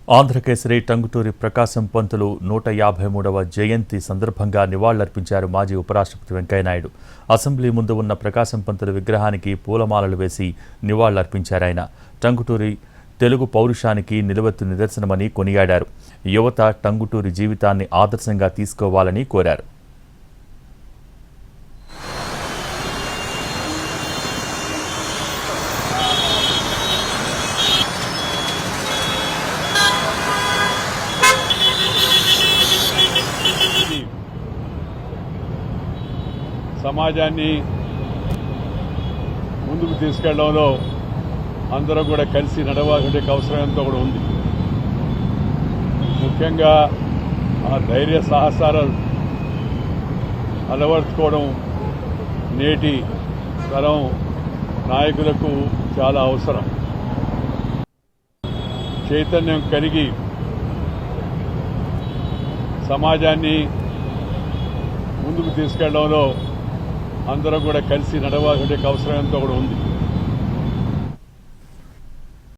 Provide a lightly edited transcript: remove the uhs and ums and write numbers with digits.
ఆంధ్రకేసరి టంగుటూరి ప్రకాశం పంతులు 153వ జయంతి సందర్భంగా నివాళులర్పించారు మాజీ ఉపరాష్ట్రపతి వెంకయ్యనాయుడు. అసెంబ్లీ ముందు ఉన్న ప్రకాశం పంతులు విగ్రహానికి పూలమాలలు వేసి నివాళులర్పించారాయన. టంగుటూరి తెలుగు పౌరుషానికి నిలువెత్తు నిదర్శనమని కొనియాడారు. యువత టంగుటూరి జీవితాన్ని ఆదర్శంగా తీసుకోవాలని కోరారు. సమాజాన్ని ముందుకు తీసుకెళ్లడంలో అందరూ కూడా కలిసి నడవాల్సిన అవసరం ఎంతో కూడా ఉంది. ముఖ్యంగా ఆ ధైర్య సాహసాలు అలవర్చుకోవడం నేటి తరం నాయకులకు చాలా అవసరం. చైతన్యం కలిగి సమాజాన్ని ముందుకు తీసుకెళ్లడంలో అందరూ కూడా కలిసి నడవాల్సిన అవసరం ఎంతో కూడా ఉంది.